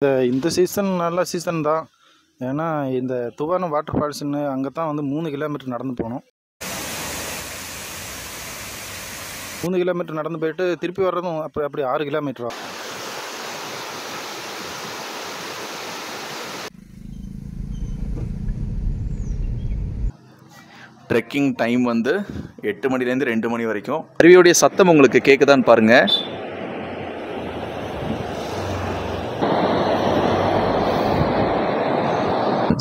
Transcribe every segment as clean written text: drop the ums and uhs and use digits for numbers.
இந்த சீசன் நல்ல சீசன் தான். ஏன்னா இந்த துவானம் வாட்டர் ஃபால்ஸ்ன்னு அங்கே தான் வந்து 3 கிலோமீட்டர் நடந்து போகணும். 3 கிலோமீட்டர் நடந்து போயிட்டு திருப்பி வர்றதும் அப்படி 6 கிலோமீட்டரா. ட்ரெக்கிங் டைம் வந்து 8 மணிலேருந்து 2 மணி வரைக்கும். அருவியோடைய சத்தம் உங்களுக்கு கேட்குதான்னு பாருங்கள்.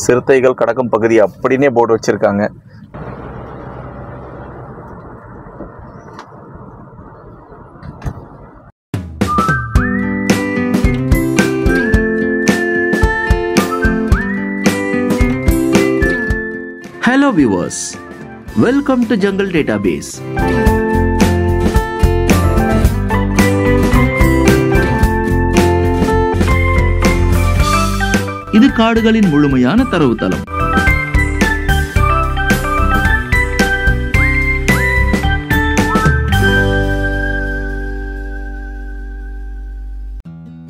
சிறுத்தைகள் கடக்கும் பகுதி அப்படின்னே போர்டு வச்சுருக்காங்க. Hello viewers, welcome to Jungle Database. இது காடுகளின் முழுமையான தரவுத்தளம்.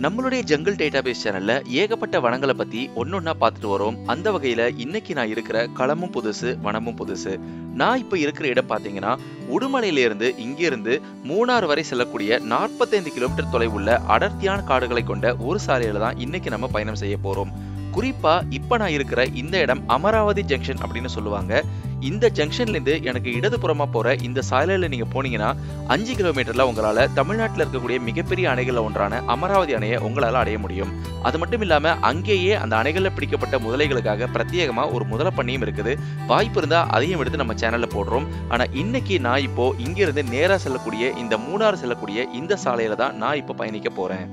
நம்மளுடைய ஜங்கிள் டேட்டாபேஸ் சேனல்ல ஏகப்பட்ட வனங்களை பத்தி ஒன்னொன்னா பார்த்துட்டு வரோம். அந்த வகையில இன்னைக்கு நான் இருக்கிற களமும் புதுசு, வனமும் புதுசு. நான் இப்ப இருக்கிற இடம் பாத்தீங்கன்னா உடுமலையில இருந்து இங்கிருந்து மூணாறு வரை செல்லக்கூடிய 45 கிலோமீட்டர் தொலைவுள்ள அடர்த்தியான காடுகளை கொண்ட ஒரு சாலையில தான் இன்னைக்கு நம்ம பயணம் செய்ய போறோம். குறிப்பா இப்ப நான் இருக்கிற இந்த இடம் அமராவதி ஜங்ஷன் அப்படின்னு சொல்லுவாங்க. இந்த ஜங்ஷன்ல இருந்து எனக்கு இடதுபுறமா போற இந்த சாலையில நீங்க போனீங்கன்னா 5 கிலோமீட்டர்ல உங்களால தமிழ்நாட்டில் இருக்கக்கூடிய மிகப்பெரிய அணைகள்ல ஒன்றான அமராவதி அணையை உங்களால அடைய முடியும். அது மட்டும் இல்லாம அங்கேயே அந்த அணைகள்ல பிடிக்கப்பட்ட முதலைகளுக்காக பிரத்யேகமா ஒரு முதலை பண்ணியும் இருக்குது. வாய்ப்பு இருந்தா அதையும் எடுத்து நம்ம சேனல்ல போடுறோம். ஆனா இன்னைக்கு நான் இப்போ இங்கிருந்து நேரா செல்லக்கூடிய இந்த மூணாறு செல்லக்கூடிய இந்த சாலையில தான் நான் இப்போ பயணிக்க போறேன்.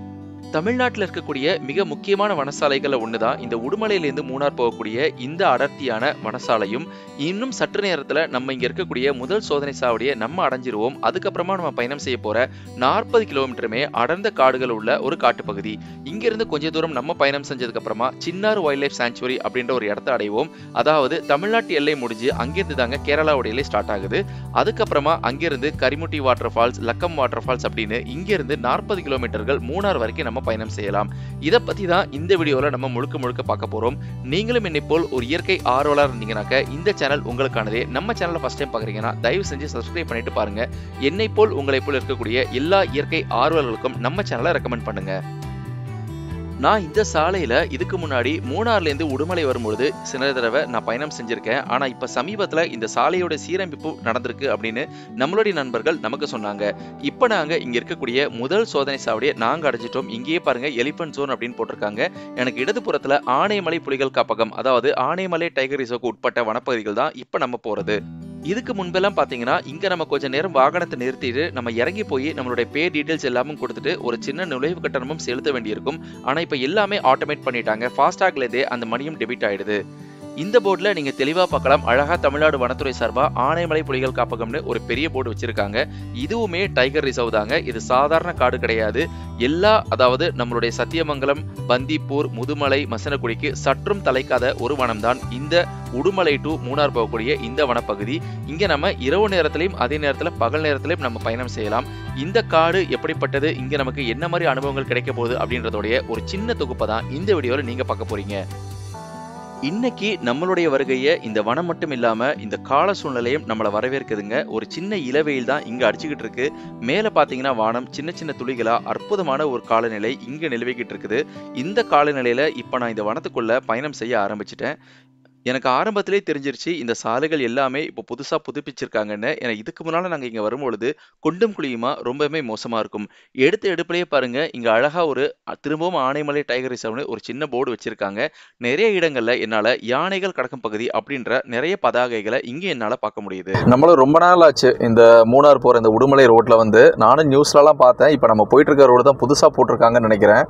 தமிழ்நாட்டில் இருக்கக்கூடிய மிக முக்கியமான வனசாலைகள்ல ஒண்ணுதான் இந்த உடுமலையிலிருந்து மூணார் போகக்கூடிய இந்த அடர்த்தியான வனசாலையும். இன்னும் சற்று நேரத்துல நம்ம இங்க இருக்கக்கூடிய முதல் சோதனை சாவடியை நம்ம அடைஞ்சிருவோம். அதுக்கப்புறமா நம்ம பயணம் செய்ய போற 40 கிலோமீட்டருமே அடர்ந்த காடுகள் உள்ள ஒரு காட்டுப்பகுதி. இங்கிருந்து கொஞ்ச தூரம் நம்ம பயணம் செஞ்சதுக்கு அப்புறமா சின்னாறு வைல்ட் லைஃப் சாங்சுவரி அப்படின்ற ஒரு இடத்தை அடைவோம். அதாவது தமிழ்நாட்டு எல்லை முடிஞ்சு அங்கிருந்து தாங்க கேரளாவோட எல்லை ஸ்டார்ட் ஆகுது. அதுக்கப்புறமா அங்கிருந்து Karimutti water falls, Lakkam water falls அப்படின்னு இங்கிருந்து 40 கிலோமீட்டர்கள் மூணார் வரைக்கும் நம்ம பயணம் செய்யலாம். இதை பத்தி தான் இந்த வீடியோல நம்ம முழுக்க பார்க்க போறோம். நீங்களும் என்னை போல் ஒரு இயற்கை ஆர்வலர் இருந்தீங்கன்னாக்க இந்த சேனல் உங்களுக்கானதே. நம்ம சேனலை ஃபர்ஸ்ட் டைம் பாக்குறீங்கன்னா தயவு செஞ்சு சப்ஸ்கிரைப் பண்ணிட்டு பாருங்க. என்னை போல் உங்களை போல் இருக்கக்கூடிய எல்லா இயற்கை ஆர்வலர்களுக்கும் நம்ம சேனலை ரெக்கமெண்ட் பண்ணுங்க. நான் இந்த சாலையில இதுக்கு முன்னாடி மூணாறுல இருந்து உடுமலை வரும்பொழுது சில தடவை நான் பயணம் செஞ்சிருக்கேன். ஆனா இப்ப சமீபத்துல இந்த சாலையோட சீரமைப்பு நடந்திருக்கு அப்படின்னு நம்மளுடைய நண்பர்கள் நமக்கு சொன்னாங்க. இப்ப நாங்க இங்க இருக்கக்கூடிய முதல் சோதனை சாவடியை நாங்க அடைஞ்சிட்டோம். இங்கேயே பாருங்க எலிபென்ட் ஜோன் அப்படின்னு போட்டிருக்காங்க. எனக்கு இடதுபுறத்துல ஆனைமலை புலிகள் காப்பகம், அதாவது ஆனைமலை டைகர் ரிசர்வ்க்கு உட்பட்ட வனப்பகுதிகள் தான் இப்ப நம்ம போறது. இதுக்கு முன்பெல்லாம் பாத்தீங்கன்னா இங்க நம்ம கொஞ்சம் நேரம் வாகனத்தை நிறுத்திட்டு நம்ம இறங்கி போய் நம்மளுடைய பே டீடைல்ஸ் எல்லாமும் கொடுத்துட்டு ஒரு சின்ன நுழைவு கட்டணமும் செலுத்த வேண்டியிருக்கும். ஆனா இப்ப எல்லாமே ஆட்டோமேட் பண்ணிட்டாங்க. ஃபாஸ்டாக்ல இருந்தே அந்த மணியும் டெபிட் ஆயிடுது. இந்த போர்டுல நீங்க தெளிவா பார்க்கலாம். அழகா தமிழ்நாடு வனத்துறை சார்பா ஆனைமலை புலிகள் காப்பகம்னு ஒரு பெரிய போர்டு வச்சிருக்காங்க. இதுவுமே டைகர் ரிசர்வ் தாங்க. இது சாதாரண காடு கிடையாது. அதாவது நம்மளுடைய சத்தியமங்கலம், பந்திப்பூர், முதுமலை, மசனகுடிக்கு சற்றும் தலைக்காத ஒரு வனம் தான் இந்த உடுமலை டு மூணார் போகக்கூடிய இந்த வனப்பகுதி. இங்க நம்ம இரவு நேரத்திலையும் அதே நேரத்துல பகல் நேரத்திலையும் நம்ம பயணம் செய்யலாம். இந்த காடு எப்படிப்பட்டது, இங்க நமக்கு என்ன மாதிரி அனுபவங்கள் கிடைக்க போகுது அப்படின்றதோடைய ஒரு சின்ன தொகுப்பை தான் இந்த வீடியோல நீங்க பார்க்க போறீங்க. இன்னைக்கு நம்மளுடைய வருகையை இந்த வனம் மட்டும் இல்லாம இந்த கால சூழ்நிலையும் நம்மளை வரவேற்குதுங்க. ஒரு சின்ன இளவெயில் தான் இங்க அடிச்சுக்கிட்டு இருக்கு. மேல பாத்தீங்கன்னா வானம் சின்ன சின்ன துளிகளா அற்புதமான ஒரு காலநிலை இங்க நிலவிக்கிட்டு இருக்குது. இந்த காலநிலையில இப்ப நான் இந்த வனத்துக்குள்ள பயணம் செய்ய ஆரம்பிச்சிட்டேன். எனக்கு ஆரம்பத்திலே தெரிஞ்சிருச்சு இந்த சாலைகள் எல்லாமே இப்போ புதுசா புதுப்பிச்சிருக்காங்கன்னு. ஏன்னா இதுக்கு முன்னால நாங்க இங்க வரும்பொழுது குண்டும் குழியுமா ரொம்பவே மோசமா இருக்கும். எடுத்த எடுப்பிலேயே பாருங்க இங்க அழகா ஒரு திரும்பவும் ஆனைமலை டைகர் ரிசர்வ்னு ஒரு சின்ன போர்டு வச்சிருக்காங்க. நிறைய இடங்கள்ல என்னால யானைகள் கடக்கும் பகுதி அப்படின்ற நிறைய பதாகைகளை இங்க என்னால பார்க்க முடியுது. நம்மளும் ரொம்ப நாள் ஆச்சு இந்த மூணார் போற இந்த உடுமலை ரோட்ல வந்து. நானும் நியூஸ்லலாம் பார்த்தேன். இப்போ நம்ம போயிட்டு இருக்க ரோடு தான் புதுசா போட்டிருக்காங்கன்னு நினைக்கிறேன்.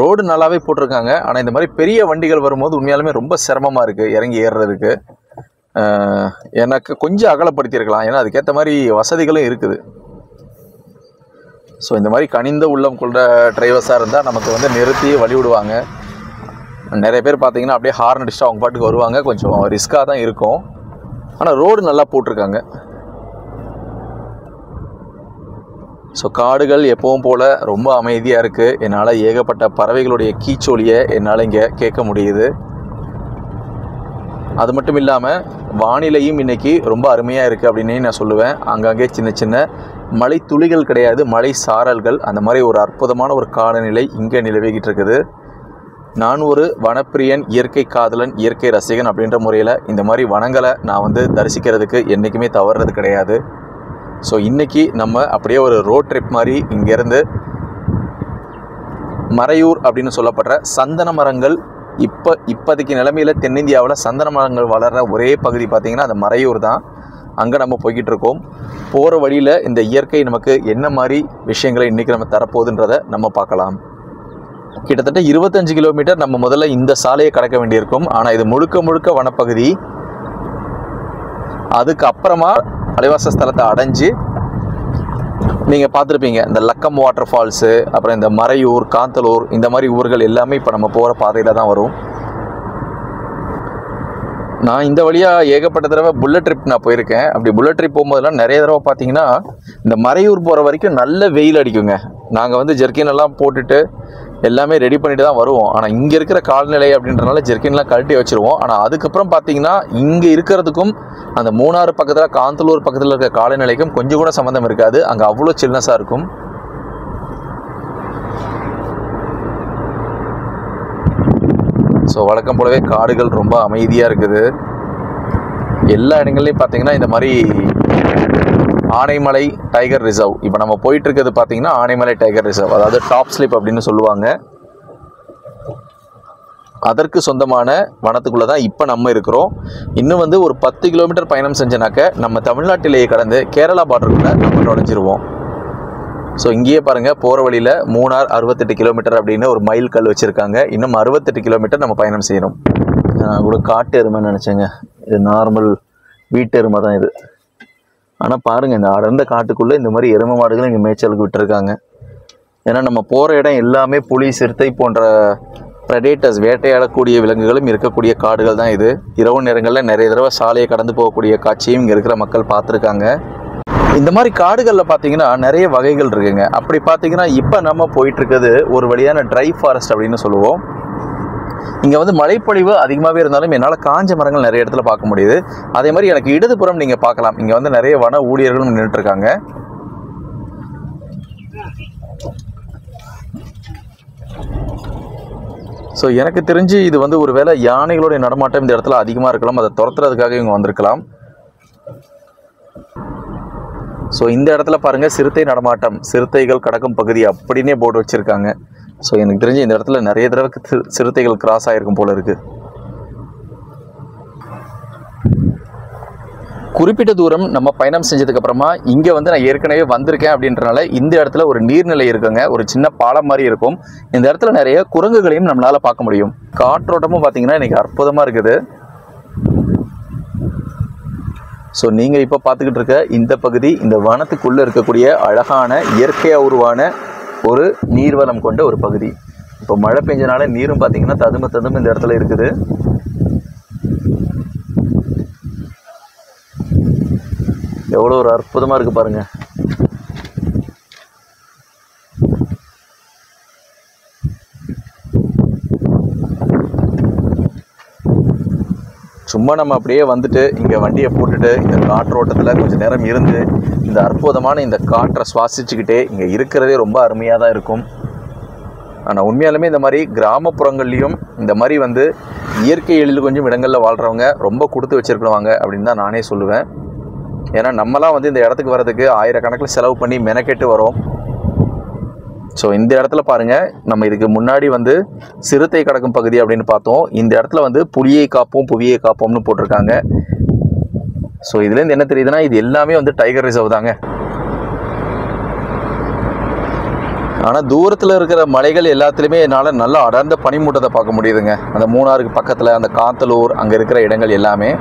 ரோடு நல்லாவே போட்டிருக்காங்க. ஆனா இந்த மாதிரி பெரிய வண்டிகள் வரும்போது உண்மையாலுமே ரொம்ப சிரமமா இருக்கு இறங்கி ஏறுறதுக்கு. எனக்கு கொஞ்சம் அகலப்படுத்தியிருக்கலாம். ஏன்னா அதுக்கேற்ற மாதிரி வசதிகளும் இருக்குது. ஸோ இந்த மாதிரி கனிந்த உள்ளம் கொண்ட டிரைவர்ஸாக இருந்தால் நமக்கு வந்து நிறுத்தி வழி விடுவாங்க. நிறைய பேர் பார்த்தீங்கன்னா அப்படியே ஹார்ன் அடிச்சுட்டு அவங்க பாட்டுக்கு வருவாங்க. கொஞ்சம் ரிஸ்க்காக தான் இருக்கும். ஆனால் ரோடு நல்லா போட்டிருக்காங்க. ஸோ காடுகள் எப்பவும் போல் ரொம்ப அமைதியாக இருக்குது. என்னால் ஏகப்பட்ட பறவைகளுடைய கீச்சொலியை என்னால் இங்கே கேட்க முடியுது. அது மட்டும் இல்லாமல் வானிலையும் இன்றைக்கி ரொம்ப அருமையாக இருக்குது அப்படின்னே நான் சொல்லுவேன். அங்கங்கே சின்ன சின்ன மழை துளிகள் கிடையாது, மழை சாரல்கள், அந்த மாதிரி ஒரு அற்புதமான ஒரு காலநிலை இங்கே நிலவிக்கிட்டு இருக்குது. நான் ஒரு வனப்பிரியன், இயற்கை காதலன், இயற்கை ரசிகன் அப்படின்ற முறையில் இந்த மாதிரி வனங்களை நான் தரிசிக்கிறதுக்கு என்றைக்குமே தவறுறது கிடையாது. ஸோ இன்றைக்கி நம்ம அப்படியே ஒரு ரோட் ட்ரிப் மாதிரி இங்கேருந்து மறையூர் அப்படின்னு சொல்லப்படுற சந்தன மரங்கள் இப்போதைக்கு நிலைமையில் தென்னிந்தியாவில் சந்தன மரங்கள் வளர்கிற ஒரே பகுதி பார்த்திங்கன்னா அந்த மறையூர் தான். அங்கே நம்ம போய்கிட்டு இருக்கோம். போகிற வழியில் இந்த இயற்கை நமக்கு என்ன மாதிரி விஷயங்களை இன்றைக்கி நம்ம தரப்போகுதுன்றதை நம்ம பார்க்கலாம். கிட்டத்தட்ட 25 கிலோமீட்டர் நம்ம முதல்ல இந்த சாலையை கடக்க வேண்டியிருக்கும். ஆனால் இது முழுக்க முழுக்க வனப்பகுதி. அதுக்கப்புறமா அலைவாச ஸ்தலத்தை அடைஞ்சு நீங்கள் பார்த்துருப்பீங்க இந்த லக்கம் வாட்டர் ஃபால்ஸு, அப்புறம் இந்த மறையூர், காந்தலூர், இந்த மாதிரி ஊர்கள் எல்லாமே இப்போ நம்ம போகிற பாதையில் தான் வரும். நான் இந்த வழியாக ஏகப்பட்ட தடவை புல்லட் ட்ரிப் நான் போயிருக்கேன். அப்படி புல்லட் ட்ரிப் போகும்போதெல்லாம் நிறைய தடவை பார்த்தீங்கன்னா இந்த மறையூர் போகிற வரைக்கும் நல்ல வெயில் அடிக்குங்க. நாங்கள் ஜெர்கின் எல்லாம் போட்டுட்டு எல்லாமே ரெடி பண்ணிட்டு தான் வருவோம். ஆனால் இங்கே இருக்கிற காலநிலை அப்படின்றனால ஜெர்கின்லாம் கழட்டி வச்சுருவோம். ஆனால் அதுக்கப்புறம் பார்த்தீங்கன்னா இங்கே இருக்கிறதுக்கும் அந்த மூணாறு பக்கத்தில், காந்தலூர் பக்கத்தில் இருக்கிற காலநிலைக்கும் கொஞ்சம் கூட சம்மந்தம் இருக்காது. அங்கே அவ்வளோ சில்னஸாக இருக்கும். ஸோ வழக்கம் போலவே காடுகள் ரொம்ப அமைதியாக இருக்குது. எல்லா இடங்கள்லையும் பார்த்தீங்கன்னா இந்த மாதிரி ஆனைமலை டைகர் ரிசர்வ், இப்போ நம்ம போயிட்டுருக்கிறது பார்த்தீங்கன்னா ஆனைமலை டைகர் ரிசர்வ், அதாவது டாப் ஸ்லிப் அப்படின்னு சொல்லுவாங்க. அதற்கு சொந்தமான வனத்துக்குள்ளே தான் இப்போ நம்ம இருக்கிறோம். இன்னும் ஒரு 10 கிலோமீட்டர் பயணம் செஞ்சனாக்க நம்ம தமிழ்நாட்டிலேயே கடந்து கேரளா பார்டருக்குள்ளே நம்ம நுழைஞ்சிருவோம். ஸோ இங்கேயே பாருங்கள், போகிற வழியில் மூணார் 68 கிலோமீட்டர் அப்படின்னு ஒரு மைல் கல் வச்சுருக்காங்க. இன்னும் 68 கிலோமீட்டர் நம்ம பயணம் செய்யணும். நான் கூட காட்டு எருமைன்னு நினச்சேங்க. இது நார்மல் வீட்டு எருமை தான் இது. ஆனால் பாருங்கள், இந்த அடர்ந்த காட்டுக்குள்ளே இந்த மாதிரி எருமை மாடுகள் இங்கே மேய்ச்சலுக்கு விட்டுருக்காங்க. ஏன்னா நம்ம போகிற இடம் எல்லாமே புலி, சிறுத்தை போன்ற ப்ரெடேட்டர்ஸ், வேட்டையாடக்கூடிய விலங்குகளும் இருக்கக்கூடிய காடுகள் தான் இது. இரவு நேரங்களில் நிறைய தடவை சாலையை கடந்து போகக்கூடிய காட்சியும் இங்கே இருக்கிற மக்கள் பார்த்துருக்காங்க. இந்த மாதிரி காடுகளில் பார்த்தீங்கன்னா நிறைய வகைகள் இருக்குங்க. அப்படி பார்த்தீங்கன்னா இப்போ நம்ம போயிட்டுருக்கிறது ஒரு வழியான ட்ரை ஃபாரஸ்ட் அப்படின்னு சொல்லுவோம். இங்கே மழைப்பொழிவு அதிகமாகவே இருந்தாலும் என்னால் காஞ்ச மரங்கள் நிறைய இடத்துல பார்க்க முடியுது. அதே மாதிரி எனக்கு இடதுபுறம் நீங்கள் பார்க்கலாம், இங்கே நிறைய வன ஊழியர்களும் நின்றுட்டுருக்காங்க. ஸோ எனக்கு தெரிஞ்சு இது ஒரு வேளை யானைகளுடைய நடமாட்டம் இந்த இடத்துல அதிகமாக இருக்கலாம், அதை துரத்துறதுக்காக இவங்க வந்திருக்கலாம். ஸோ இந்த இடத்துல பாருங்கள், சிறுத்தை நடமாட்டம், சிறுத்தைகள் கடக்கும் பகுதி அப்படின்னே போர்டு வச்சுருக்காங்க. ஸோ எனக்கு தெரிஞ்சு இந்த இடத்துல நிறைய தடவை சிறுத்தைகள் கிராஸ் ஆகிருக்கும் போல இருக்குது. குறிப்பிட்ட தூரம் நம்ம பயணம் செஞ்சதுக்கப்புறமா இங்கே நான் ஏற்கனவே வந்திருக்கேன் அப்படின்றனால இந்த இடத்துல ஒரு நீர்நிலை இருக்குங்க, ஒரு சின்ன பாலம் மாதிரி இருக்கும். இந்த இடத்துல நிறைய குரங்குகளையும் நம்மளால் பார்க்க முடியும். காற்றோட்டமும் பார்த்தீங்கன்னா இன்றைக்கி அற்புதமாக இருக்குது. ஸோ நீங்கள் இப்போ பார்த்துக்கிட்டு இருக்க இந்த பகுதி இந்த வனத்துக்குள்ளே இருக்கக்கூடிய அழகான இயற்கையாக உருவான ஒரு நீர்வளம் கொண்ட ஒரு பகுதி. இப்போ மழை பெஞ்சனால நீரும் பார்த்தீங்கன்னா ததும்ப இந்த இடத்துல இருக்குது. எவ்வளோ ஒரு அற்புதமாக இருக்குது பாருங்கள். சும்மா நம்ம அப்படியே வந்துட்டு இங்கே வண்டியை போட்டுட்டு இந்த காற்றோட்டத்தில் கொஞ்சம் நேரம் இருந்து இந்த அற்புதமான இந்த காற்றை சுவாசிச்சுக்கிட்டே இங்கே இருக்கிறதே ரொம்ப அருமையாக தான் இருக்கும். ஆனால் உண்மையாலுமே இந்த மாதிரி கிராமப்புறங்கள்லேயும் இந்த மாதிரி இயற்கை எழில் கொஞ்சம் இடங்களில் வாழ்கிறவங்க ரொம்ப கொடுத்து வச்சுருக்கணுவாங்க அப்படின்னு தான் நானே சொல்லுவேன். ஏன்னா நம்மலாம் இந்த இடத்துக்கு வர்றதுக்கு ஆயிரக்கணக்கில் செலவு பண்ணி மெனக்கெட்டு வரோம். ஸோ இந்த இடத்துல பாருங்கள், நம்ம இதுக்கு முன்னாடி சிறுத்தை கடக்கும் பகுதி அப்படின்னு பார்த்தோம். இந்த இடத்துல புலியை காப்போம் புவியை காப்போம்னு போட்டிருக்காங்க. ஸோ இதுலேருந்து என்ன தெரியுதுன்னா இது எல்லாமே டைகர் ரிசர்வ் தாங்க. ஆனால் தூரத்தில் இருக்கிற மலைகள் எல்லாத்துலேயுமே என்னால் நல்லா அடர்ந்த பனிமூட்டத்தை பார்க்க முடியுதுங்க. அந்த மூணாருக்கு பக்கத்தில் அந்த காந்தலூர் அங்கே இருக்கிற இடங்கள் எல்லாமே.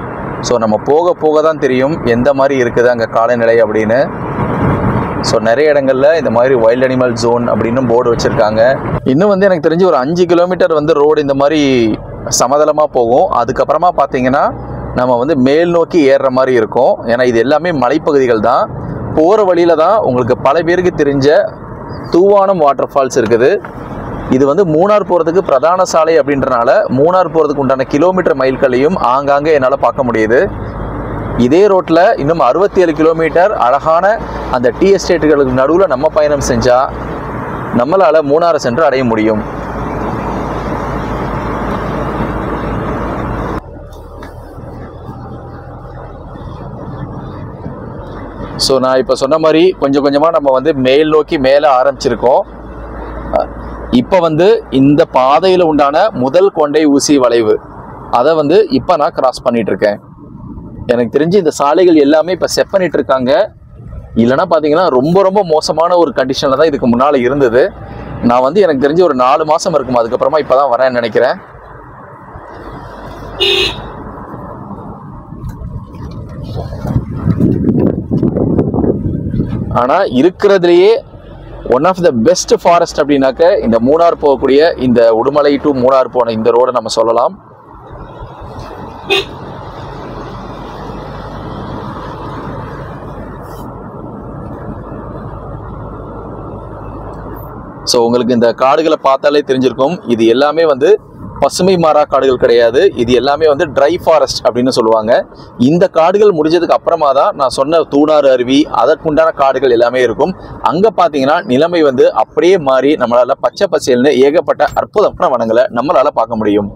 ஸோ நம்ம போக போக தான் தெரியும் எந்த மாதிரி இருக்குது அங்கே காலநிலை அப்படின்னு. ஸோ நிறைய இடங்களில் இந்த மாதிரி வைல்ட் அனிமல் ஜோன் அப்படின்னு போர்டு வச்சுருக்காங்க. இன்னும் எனக்கு தெரிஞ்சு ஒரு 5 கிலோமீட்டர் ரோடு இந்த மாதிரி சமதளமாக போகும். அதுக்கப்புறமா பார்த்தீங்கன்னா நம்ம மேல் நோக்கி ஏறுற மாதிரி இருக்கும். ஏன்னா இது எல்லாமே மலைப்பகுதிகள் தான். போகிற வழியில் தான் உங்களுக்கு பல பேருக்கு தெரிஞ்ச தூவானம் வாட்டர் ஃபால்ஸ் இருக்குது. இது வந்து மூணார் போகிறதுக்கு பிரதான சாலை அப்படின்றனால மூணார் போகிறதுக்கு உண்டான கிலோமீட்டர் மைல்களையும் ஆங்காங்கே என்னால் பார்க்க முடியுது. இதே ரோட்டில் இன்னும் 67 கிலோமீட்டர் அழகான அந்த டீ எஸ்டேட்டுகளுக்கு நடுவில் நம்ம பயணம் செஞ்சால் நம்மளால் மூணாரை சென்று அடைய முடியும். ஸோ நான் இப்போ சொன்ன மாதிரி கொஞ்சம் கொஞ்சமாக நம்ம வந்து மேல் நோக்கி மேலே ஆரம்பிச்சிருக்கோம். இப்போ வந்து இந்த பாதையில் உண்டான முதல் கொண்டை ஊசி வளைவு அதை வந்து இப்போ நான் கிராஸ் பண்ணிட்டு இருக்கேன். எனக்கு தெரிஞ்சு இந்த சாலைகள் எல்லாமே இப்போ செட் பண்ணிட்டு இருக்காங்க. இல்லைன்னா பார்த்தீங்கன்னா ரொம்ப ரொம்ப மோசமான ஒரு கண்டிஷனில் தான் இதுக்கு முன்னால் இருந்தது. நான் வந்து எனக்கு தெரிஞ்சு ஒரு 4 மாதம் இருக்கும், அதுக்கப்புறமா இப்போ தான் வரேன்னு நினைக்கிறேன். ஆனால் இருக்கிறதுலையே one of the best forest அப்படின்னாக்க இந்த மூணார் போகக்கூடிய இந்த உடுமலை டு மூணார் போன இந்த ரோடை நம்ம சொல்லலாம். ஸோ உங்களுக்கு இந்த காடுகளை பார்த்தாலே தெரிஞ்சிருக்கும், இது எல்லாமே வந்து பசுமை மாறா காடுகள் கிடையாது. இது எல்லாமே வந்து ட்ரை ஃபாரஸ்ட் அப்படின்னு சொல்லுவாங்க. இந்த காடுகள் முடிஞ்சதுக்கு அப்புறமா தான் நான் சொன்ன தூணாறு அருவி அதற்குண்டான காடுகள் எல்லாமே இருக்கும். அங்கே பார்த்தீங்கன்னா நிலைமை வந்து அப்படியே மாறி நம்மளால் பச்சை பசேல்னு ஏகப்பட்ட அற்புதமான வனங்களை நம்மளால் பார்க்க முடியும்.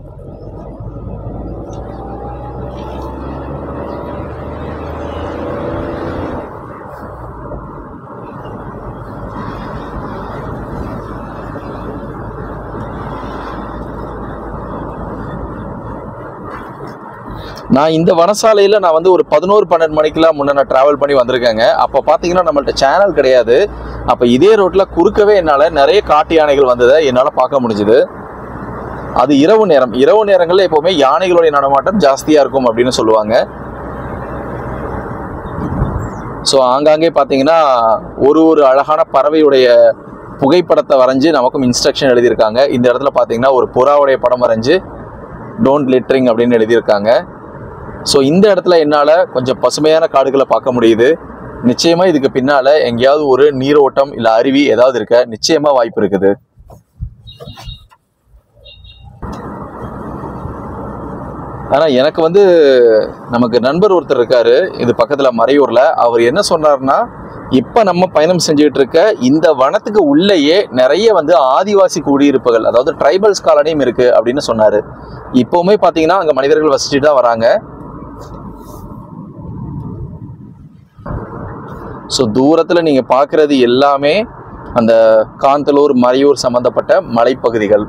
நான் இந்த வனசாலையில் நான் வந்து ஒரு 11-12 மணிக்கெலாம் முன்னே நான் ட்ராவல் பண்ணி வந்திருக்கேங்க. அப்போ பார்த்தீங்கன்னா நம்மள்ட்ட சேனல் கிடையாது. அப்போ இதே ரோட்டில் குறுக்கவே என்னால் நிறைய காட்டு யானைகள் வந்ததை என்னால் பார்க்க முடிஞ்சுது. அது இரவு நேரம். இரவு நேரங்களில் எப்போவுமே யானைகளுடைய நடமாட்டம் ஜாஸ்தியாக இருக்கும் அப்படின்னு சொல்லுவாங்க. ஸோ ஆங்காங்கே பார்த்தீங்கன்னா ஒரு அழகான பறவையுடைய புகைப்படத்தை வரைஞ்சி நமக்கும் இன்ஸ்ட்ரக்ஷன் எழுதியிருக்காங்க. இந்த இடத்துல பார்த்தீங்கன்னா ஒரு புறாவுடைய படம் வரைஞ்சி டோன்ட் லிட்டரிங் அப்படின்னு எழுதியிருக்காங்க. ஸோ இந்த இடத்துல என்னால் கொஞ்சம் பசுமையான காடுகளை பார்க்க முடியுது. நிச்சயமாக இதுக்கு பின்னால் எங்கேயாவது ஒரு நீரோட்டம் இல்லை அருவி ஏதாவது இருக்க நிச்சயமாக வாய்ப்பு இருக்குது. ஆனால் எனக்கு வந்து நமக்கு நண்பர் ஒருத்தர் இருக்காரு இது பக்கத்தில் மறையூரில். அவர் என்ன சொன்னார்னா, இப்போ நம்ம பயணம் செஞ்சுட்டு இருக்க இந்த வனத்துக்கு உள்ளேயே நிறைய வந்து ஆதிவாசி குடியிருப்புகள், அதாவது ட்ரைபல்ஸ் காலனியும் இருக்கு அப்படின்னு சொன்னார். இப்போவுமே பார்த்தீங்கன்னா அங்கே மனிதர்கள் வசிச்சுட்டு தான் வராங்க. ஸோ தூரத்தில் நீங்கள் பார்க்குறது எல்லாமே அந்த காந்தலூர் மறையூர் சம்பந்தப்பட்ட மலைப்பகுதிகள்.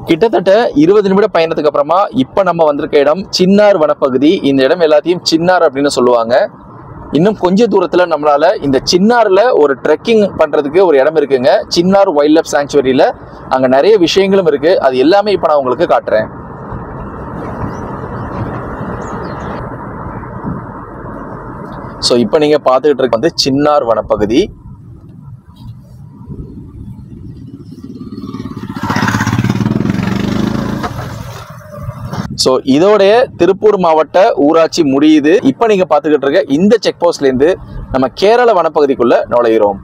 கிட்டத்தட்ட 20 நிமிட பயணத்துக்கு அப்புறமா இப்போ நம்ம வந்திருக்க இடம் சின்னார் வனப்பகுதி. இந்த இடம் எல்லாத்தையும் சின்னார் அப்படின்னு சொல்லுவாங்க. இன்னும் கொஞ்ச தூரத்தில் நம்மளால இந்த சின்னாரில் ஒரு ட்ரெக்கிங் பண்ணுறதுக்கு ஒரு இடம் இருக்குங்க. சின்னார் வைல்ட் லைஃப் சாங்சுவரியில் அங்கே நிறைய விஷயங்களும் இருக்குது. அது எல்லாமே இப்போ நான் உங்களுக்கு காட்டுறேன். ஸோ இப்போ நீங்கள் பார்த்துக்கிட்டு இருக்க வந்து சின்னார் வனப்பகுதி. ஸோ இதோடைய திருப்பூர் மாவட்ட ஊராட்சி முடியுது. இப்போ நீங்கள் பார்த்துக்கிட்டு இருக்க இந்த செக் போஸ்ட்லேருந்து நம்ம கேரள வனப்பகுதிக்குள்ளே நுழைகிறோம்.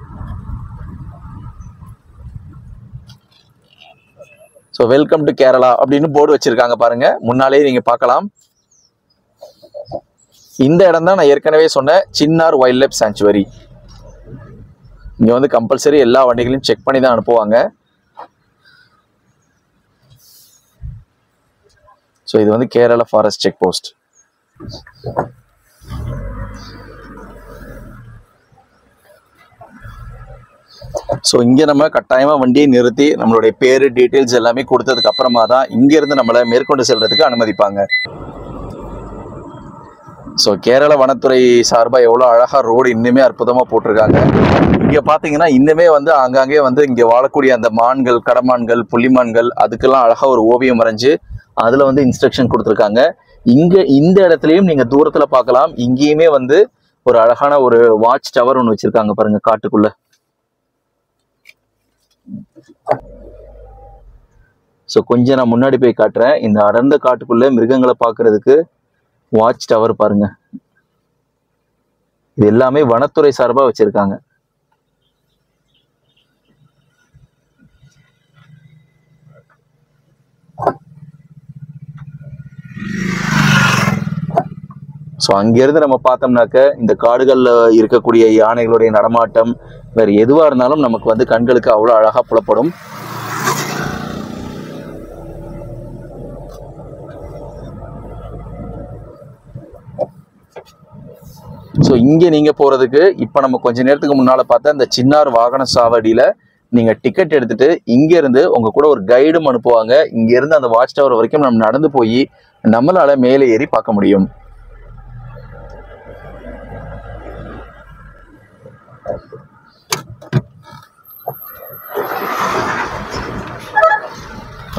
ஸோ வெல்கம் டு கேரளா அப்படின்னு போர்டு வச்சுருக்காங்க பாருங்க, முன்னாலே நீங்கள் பார்க்கலாம். இந்த இடம் தான் நான் ஏற்கனவே சொன்ன சின்னார் வைல்ட் லைஃப் சாங்சுவரி. இங்கே வந்து கம்பல்சரி எல்லா வண்டிகளையும் செக் பண்ணி தான் அனுப்புவாங்க. ஸோ இது வந்து Kerala forest check post. So இங்கே நம்ம கட்டாயமாக வண்டியை நிறுத்தி நம்மளுடைய பேர் டீட்டெயில்ஸ் எல்லாமே கொடுத்ததுக்கு அப்புறமா தான் இங்கேருந்து நம்மளை மேற்கொண்டு செல்றதுக்கு அனுமதிப்பாங்க. ஸோ கேரள வனத்துறை சார்பாக எவ்வளோ அழகாக ரோடு இன்னுமே அற்புதமாக போட்டிருக்காங்க. இங்கே பார்த்தீங்கன்னா இன்னுமே வந்து ஆங்காங்கே வந்து இங்கே வாழக்கூடிய அந்த மான்கள், கடமான்கள், புள்ளிமான்கள் அதுக்கெல்லாம் அழகாக ஒரு ஓவியம் வரைஞ்சி அதில் வந்து இன்ஸ்ட்ரக்ஷன் கொடுத்துருக்காங்க. இங்கே இந்த இடத்துலையும் நீங்கள் தூரத்தில் பார்க்கலாம். இங்கேயுமே வந்து ஒரு அழகான ஒரு வாட்ச் டவர் ஒன்று வச்சுருக்காங்க பாருங்கள் காட்டுக்குள்ளே. ஸோ கொஞ்சம் நான் முன்னாடி போய் காட்டுறேன். இந்த அடர்ந்த காட்டுக்குள்ளே மிருகங்களை பார்க்கறதுக்கு வாட்ச் டவர் பாருங்க. இது எல்லாமே வனத்துறை சார்பாக வச்சிருக்காங்க. ஸோ அங்கேருந்து நம்ம பார்த்தோம்னாக்க இந்த காடுகளில் இருக்கக்கூடிய யானைகளுடைய நடமாட்டம் வேறு எதுவாக இருந்தாலும் நமக்கு வந்து கண்களுக்கு அவ்வளோ அழகாக புலப்படும். ஸோ இங்கே நீங்கள் போகிறதுக்கு இப்போ நம்ம கொஞ்ச நேரத்துக்கு முன்னால் பார்த்தா இந்த சின்னார் வாகன சாவடியில் நீங்கள் டிக்கெட் எடுத்துகிட்டு இங்கேருந்து உங்கள் கூட ஒரு கைடும் அனுப்புவாங்க. இங்கேருந்து அந்த வாட்ச் டவர் வரைக்கும் நம்ம நடந்து போய் நம்மளால் மேலே ஏறி பார்க்க முடியும்.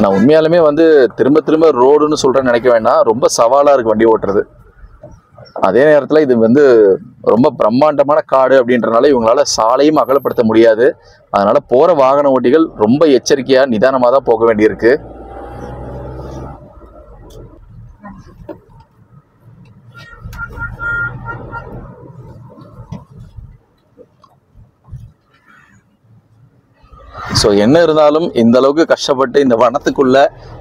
நான் உண்மையாலுமே வந்து திரும்ப திரும்ப ரோடுன்னு சொல்கிறேன்னு நினைக்க வேண்டாம். ரொம்ப சவாலாக இருக்குது வண்டி ஓட்டுறது. அதே நேரத்தில் இது வந்து ரொம்ப பிரம்மாண்டமான காடு அப்படின்றனால இவங்களால சாலையும் அகலப்படுத்த முடியாது. அதனால் போகிற வாகன ஓட்டிகள் ரொம்ப எச்சரிக்கையாக நிதானமாக தான் போக வேண்டியிருக்கு. ஸோ என்ன இருந்தாலும் இந்த அளவுக்கு கஷ்டப்பட்டு இந்த வனத்துக்குள்ள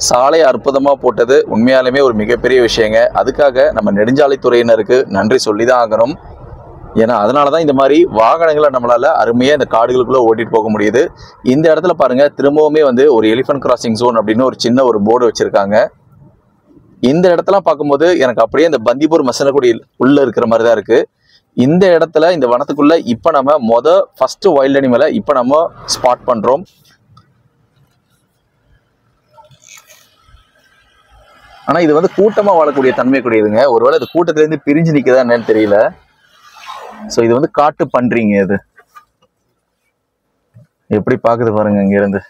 சாலை அற்புதமாக போட்டது உண்மையாலுமே ஒரு மிகப்பெரிய விஷயங்க. அதுக்காக நம்ம நெடுஞ்சாலைத்துறையினருக்கு நன்றி சொல்லி தான் ஆகணும். ஏன்னா அதனால தான் இந்த மாதிரி வாகனங்களை நம்மளால் அருமையாக இந்த காடுகளுக்குள்ளே ஓட்டிகிட்டு போக முடியுது. இந்த இடத்துல பாருங்கள், திரும்பவுமே வந்து ஒரு எலிஃபென்ட் கிராசிங் ஜோன் அப்படின்னு ஒரு சின்ன ஒரு போர்டு வச்சுருக்காங்க. இந்த இடத்தெல்லாம் பார்க்கும்போது எனக்கு அப்படியே இந்த பந்திப்பூர் மசனகுடி உள்ளே இருக்கிற மாதிரி தான் இருக்குது. இந்த இடத்துல இந்த வனத்துக்குள்ள இப்போ நம்ம ஃபர்ஸ்ட் வைல்ட் அனிமலை இப்போ நம்ம ஸ்பாட் பண்ணுறோம். ஆனால் இது வந்து கூட்டமாக வாழக்கூடிய தன்மை கூடியதுங்க. ஒருவேளை இது கூட்டத்திலேருந்து பிரிஞ்சு நிற்குதா என்னன்னு தெரியல. ஸோ இது வந்து காட்டு பன்றிங்க. இது எப்படி பார்க்குது பாருங்க இங்கேருந்து.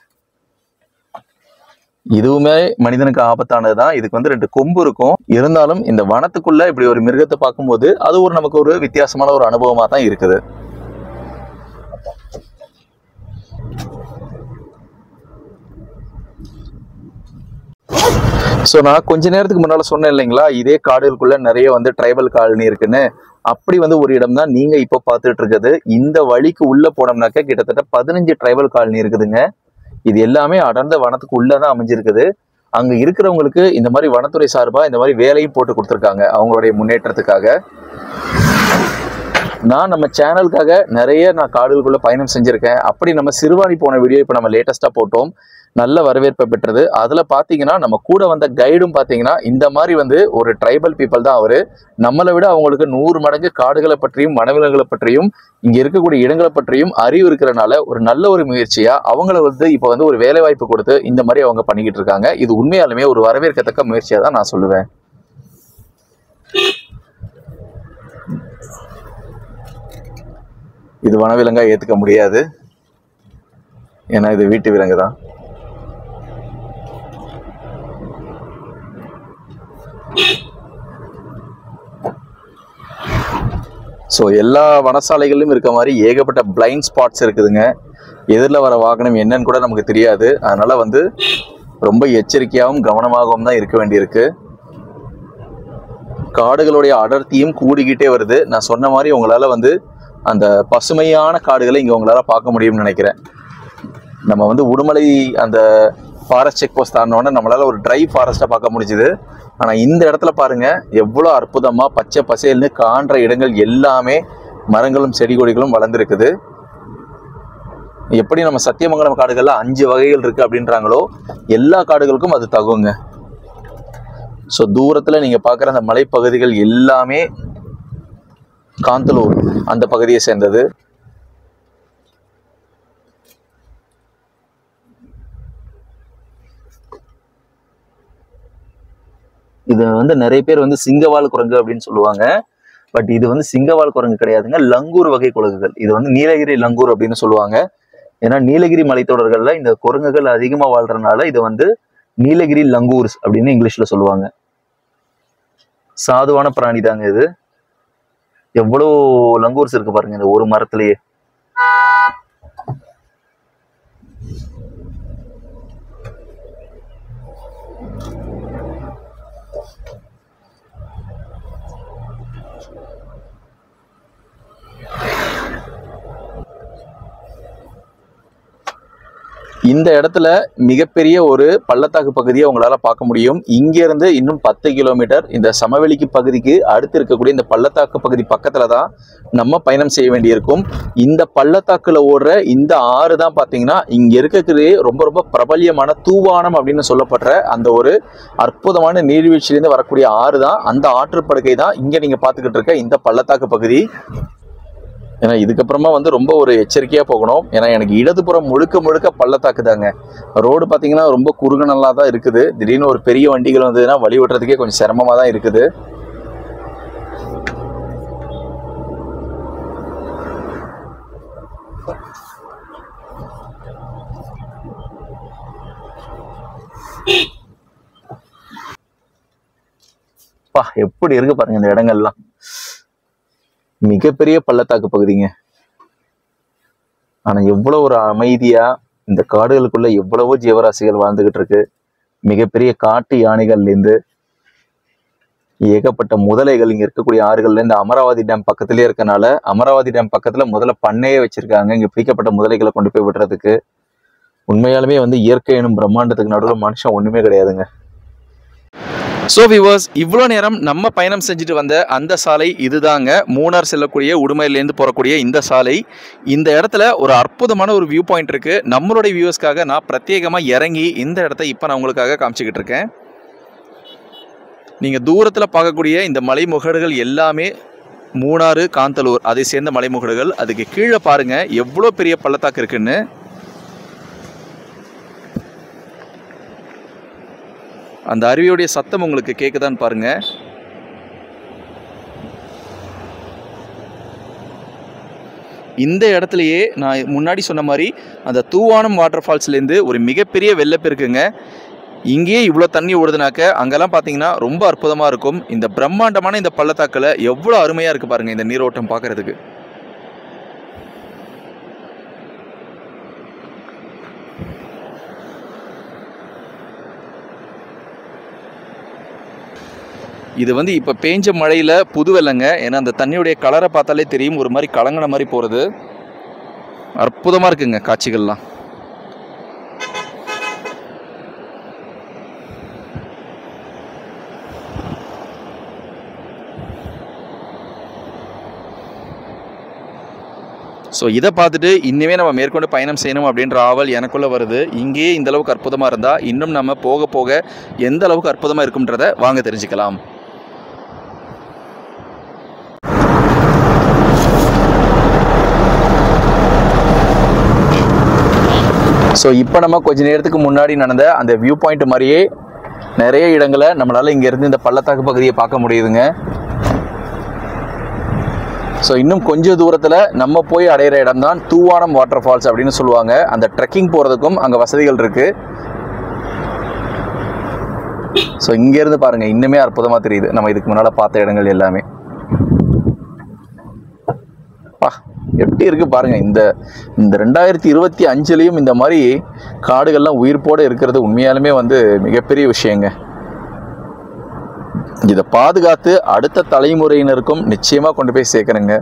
இதுவுமே மனிதனுக்கு ஆபத்தானது தான். இதுக்கு வந்து 2 கொம்பு இருக்கும். இருந்தாலும் இந்த வனத்துக்குள்ள இப்படி ஒரு மிருகத்தை பார்க்கும்போது அது நமக்கு ஒரு வித்தியாசமான ஒரு அனுபவமாக தான் இருக்குது. ஸோ நான் கொஞ்ச நேரத்துக்கு முன்னால் சொன்னேன் இல்லைங்களா, இதே காடுகளுக்குள்ள நிறைய வந்து ட்ரைபல் காலனி இருக்குன்னு. அப்படி வந்து ஒரு இடம் தான் நீங்கள் இப்போ பார்த்துட்டு இருக்குது. இந்த வழிக்கு உள்ளே போனோம்னாக்க கிட்டத்தட்ட 15 ட்ரைபல் காலனி இருக்குதுங்க. இது எல்லாமே அடர்ந்த வனத்துக்கு உள்ளதான் அமைஞ்சிருக்குது. அங்க இருக்கிறவங்களுக்கு இந்த மாதிரி வனத்துறை சார்பா இந்த மாதிரி வேலையும் போட்டு கொடுத்துருக்காங்க அவங்களுடைய முன்னேற்றத்துக்காக. நம்ம சேனலுக்காக நிறைய காடுகளுக்குள்ள பயணம் செஞ்சிருக்கேன். அப்படி நம்ம சிறுவாணி போன வீடியோ இப்போ நம்ம லேட்டஸ்டா போட்டோம். நல்ல வரவேற்பை பெற்றது. அதுல பாத்தீங்கன்னா நம்ம கூட வந்த கைடும் பாத்தீங்கன்னா இந்த மாதிரி வந்து ஒரு ட்ரைபல் பீப்புள் தான் அவரு. நம்மளை விட அவங்களுக்கு 100 மடங்கு காடுகளை பற்றியும் வனவிலங்குகளை பற்றியும் இங்க இருக்கக்கூடிய இடங்களை பற்றியும் அறிவு இருக்கிறனால ஒரு நல்ல ஒரு முயற்சியா அவங்கள வந்து இப்ப வந்து ஒரு வேலை வாய்ப்பு கொடுத்து இந்த மாதிரி அவங்க பண்ணிக்கிட்டு இருக்காங்க. இது உண்மையாலுமே ஒரு வரவேற்கத்தக்க முயற்சியா தான் நான் சொல்லுவேன். இது வனவிலங்கா ஏத்துக்க முடியாது, ஏன்னா இது வீட்டு விலங்கு தான். ஸோ எல்லா வனசாலைகளிலும் இருக்க மாதிரி ஏகப்பட்ட பிளைண்ட் ஸ்பாட்ஸ் இருக்குதுங்க. எதிரில் வர வாகனம் என்னன்னு கூட நமக்கு தெரியாது. அதனால வந்து ரொம்ப எச்சரிக்கையாகவும் கவனமாகவும் தான் இருக்க வேண்டியிருக்கு. காடுகளுடைய அடர்த்தியும் கூடிக்கிட்டே வருது. நான் சொன்ன மாதிரி உங்களால் வந்து அந்த பசுமையான காடுகளை இங்கே உங்களால் பார்க்க முடியும்னு நினைக்கிறேன். நம்ம வந்து உடுமலை அந்த ஃபாரஸ்ட் செக் போஸ்ட் தாண்டினோடனே நம்மளால் ஒரு ட்ரை ஃபாரஸ்ட்டாக பார்க்க முடிஞ்சுது. ஆனால் இந்த இடத்துல பாருங்கள் எவ்வளோ அற்புதமாக பச்சை பசேல்னு காண்ற இடங்கள் எல்லாமே மரங்களும் செடி கொடிகளும் வளர்ந்துருக்குது. எப்படி நம்ம சத்தியமங்கலம் காடுகளில் 5 வகைகள் இருக்குது அப்படின்றாங்களோ எல்லா காடுகளுக்கும் அது தகுங்க. ஸோ தூரத்தில் நீங்கள் பார்க்குற அந்த மலைப்பகுதிகள் எல்லாமே காந்தலூர் அந்த பகுதியை சேர்ந்தது. இது வந்து நிறைய பேர் வந்து சிங்கவால் குரங்கு அப்படின்னு சொல்லுவாங்க. பட் இது வந்து சிங்கவால் குரங்கு கிடையாதுங்க, லங்கூர் வகை குரங்குகள். இது வந்து நீலகிரி லங்கூர் அப்படின்னு சொல்லுவாங்க. ஏன்னா நீலகிரி மலைத்தொடர்கள்ல இந்த குரங்குகள் அதிகமாக வாழ்றதுனால இதை வந்து நீலகிரி லங்கூர்ஸ் அப்படின்னு இங்கிலீஷ்ல சொல்லுவாங்க. சாதுவான பிராணி தாங்க இது. எவ்வளோ லங்கூர்ஸ் இருக்கு பாருங்க இந்த ஒரு மரத்திலேயே. இந்த இடத்துல மிகப்பெரிய ஒரு பள்ளத்தாக்கு பகுதியை உங்களால் பார்க்க முடியும். இங்கேருந்து இன்னும் 10 கிலோமீட்டர் இந்த சமவெளிக்கு பகுதிக்கு அடுத்து இருக்கக்கூடிய இந்த பள்ளத்தாக்கு பகுதி பக்கத்தில் தான் நம்ம பயணம் செய்ய வேண்டியிருக்கும். இந்த பள்ளத்தாக்கில் ஓடுற இந்த ஆறு தான் பார்த்தீங்கன்னா இங்கே இருக்கக்கூடிய ரொம்ப ரொம்ப பிரபல்யமான தூவானம் அப்படின்னு சொல்லப்படுற அந்த ஒரு அற்புதமான நீர்வீழ்ச்சியிலேருந்து வரக்கூடிய ஆறு தான். அந்த ஆற்றுப்படுகை தான் இங்கே நீங்கள் பார்த்துக்கிட்டு இருக்க இந்த பள்ளத்தாக்கு பகுதி. ஏன்னா இதுக்கப்புறமா வந்து ரொம்ப ஒரு எச்சரிக்கையாக போகணும். ஏன்னா எனக்கு இடதுபுறம் முழுக்க முழுக்க பள்ளத்தாக்கு தாங்க. ரோடு பார்த்தீங்கன்னா ரொம்ப குறுகனலாக தான் இருக்குது. திடீர்னு ஒரு பெரிய வண்டிகள் வந்ததுன்னா வழி விட்டுறதுக்கே கொஞ்சம் சிரமமாக தான் இருக்குது. எப்படி இருக்கு பாருங்க இந்த இடங்கள்லாம். மிகப்பெரிய பள்ளத்தாக்கு பகுதிங்க. ஆனா எவ்வளவு ஒரு அமைதியா இந்த காடுகளுக்குள்ள எவ்வளவோ ஜீவராசிகள் வாழ்ந்துகிட்டு இருக்கு. மிகப்பெரிய காட்டு யானைகள்ல இருந்து ஏகப்பட்ட முதலைகள் இங்க இருக்கக்கூடிய ஆறுகள்ல இருந்து அமராவதி டேம் பக்கத்திலேயே இருக்கனால அமராவதி டேம் பக்கத்துல முதல்ல பண்ணையே வச்சிருக்காங்க இங்க பிடிக்கப்பட்ட முதலைகளை கொண்டு போய் விடுறதுக்கு. உண்மையாலுமே வந்து இயற்கை எனும் பிரம்மாண்டத்துக்கு நடுவில் மனுஷன் ஒண்ணுமே கிடையாதுங்க. ஸோ வியூவர்ஸ், இவ்வளோ நேரம் நம்ம பயணம் செஞ்சுட்டு வந்த அந்த சாலை இதுதாங்க. மூணார் செல்லக்கூடிய உடுமலையிலேருந்து போகக்கூடிய இந்த சாலை. இந்த இடத்துல ஒரு அற்புதமான ஒரு வியூ பாயிண்ட் இருக்குது. நம்மளுடைய வியூவர்ஸ்க்காக நான் பிரத்யேகமாக இறங்கி இந்த இடத்த இப்போ நான் உங்களுக்காக காமிச்சிக்கிட்டு இருக்கேன். நீங்கள் தூரத்தில் பார்க்கக்கூடிய இந்த மலைமுகடுகள் எல்லாமே மூணாறு, காந்தலூர் அதை சேர்ந்த மலைமுகடுகள். அதுக்கு கீழே பாருங்கள் எவ்வளோ பெரிய பள்ளத்தாக்கு இருக்குன்னு. அந்த அருவியுடைய சத்தம் உங்களுக்கு கேட்குதான்னு பாருங்க. இந்த இடத்துலையே நான் முன்னாடி சொன்ன மாதிரி அந்த தூவானம் வாட்டர் ஃபால்ஸ்லேருந்து ஒரு மிகப்பெரிய வெள்ளப்பெருக்குங்க. இங்கேயே இவ்வளோ தண்ணி ஓடுதுனாக்க அங்கெல்லாம் பார்த்தீங்கன்னா ரொம்ப அற்புதமாக இருக்கும். இந்த பிரம்மாண்டமான இந்த பள்ளத்தாக்கில் எவ்வளோ அருமையாக இருக்குது பாருங்கள் இந்த நீரோட்டம் பார்க்குறதுக்கு. இது வந்து இப்போ பேஞ்ச மழையில் புது வெள்ளங்க. ஏன்னா அந்த தண்ணியுடைய கலரை பார்த்தாலே தெரியும், ஒரு மாதிரி கலங்கின மாதிரி போகிறது. அற்புதமாக இருக்குங்க காட்சிகள்லாம். ஸோ இதை பார்த்துட்டு இன்னுமே நம்ம மேற்கொண்டு பயணம் செய்யணும் அப்படின்ற ஆவல் எனக்குள்ளே வருது. இங்கேயே இந்த அளவுக்கு அற்புதமாக இருந்தால் இன்னும் நம்ம போக போக எந்த அளவுக்கு அற்புதமாக இருக்கும்ன்றதை வாங்க தெரிஞ்சுக்கலாம். ஸோ இப்போ நம்ம கொஞ்ச நேரத்துக்கு முன்னாடி நடந்த அந்த வியூ பாயிண்ட் மாதிரியே நிறைய இடங்களை நம்மளால் இங்கேருந்து இந்த பள்ளத்தாக்கு பகுதியை பார்க்க முடியுதுங்க. ஸோ இன்னும் கொஞ்சம் தூரத்தில் நம்ம போய் அடையிற இடம் தான் தூவானம் வாட்டர் ஃபால்ஸ் அப்படின்னு சொல்லுவாங்க. அந்த ட்ரெக்கிங் போகிறதுக்கும் அங்கே வசதிகள் இருக்குது. ஸோ இங்கேருந்து பாருங்கள் இன்னுமே அற்புதமாக தெரியுது நம்ம இதுக்கு முன்னால் பார்த்த இடங்கள் எல்லாமே. எப்படி இருக்குது பாருங்கள். இந்த 2025லையும் இந்த மாதிரி காடுகள்லாம் உயிர்ப்போடு இருக்கிறது உண்மையாலுமே வந்து மிகப்பெரிய விஷயங்க. இதை பாதுகாத்து அடுத்த தலைமுறையினருக்கும் நிச்சயமாக கொண்டு போய் சேர்க்கணுங்க.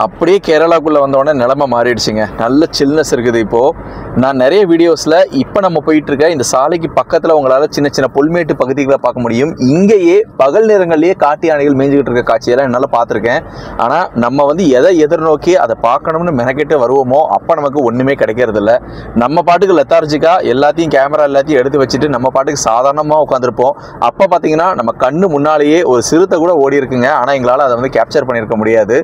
அப்படியே கேரளாக்குள்ளே வந்தோடனே நிலைமை மாறிடுச்சுங்க. நல்ல சில்னஸ் இருக்குது. இப்போது நான் நிறைய வீடியோஸில் இப்போ நம்ம போயிட்டுருக்க இந்த சாலைக்கு பக்கத்தில் உங்களால் சின்ன சின்ன புல்மேட்டு பகுதிகளை பார்க்க முடியும். இங்கேயே பகல் நேரங்கள்லேயே காட்டு யானைகள் மேய்ஞ்சிக்கிட்டு இருக்க காட்சியெல்லாம் என்னால் பார்த்துருக்கேன். ஆனால் நம்ம வந்து எதை எதிர்நோக்கி அதை பார்க்கணும்னு மெனக்கெட்டு வருவோமோ அப்போ நமக்கு ஒன்றுமே கிடைக்கிறதில்ல. நம்ம பாட்டுக்கு லெத்தார்ஜிக்காக எல்லாத்தையும் கேமரா எல்லாத்தையும் எடுத்து வச்சுட்டு நம்ம பாட்டுக்கு சாதாரணமாக உட்காந்துருப்போம். அப்போ பார்த்தீங்கன்னா நம்ம கண்ணு முன்னாலேயே ஒரு சிறுத்தை கூட ஓடி இருக்குங்க. ஆனால் எங்களால் அதை வந்து கேப்சர் பண்ணியிருக்க முடியாது.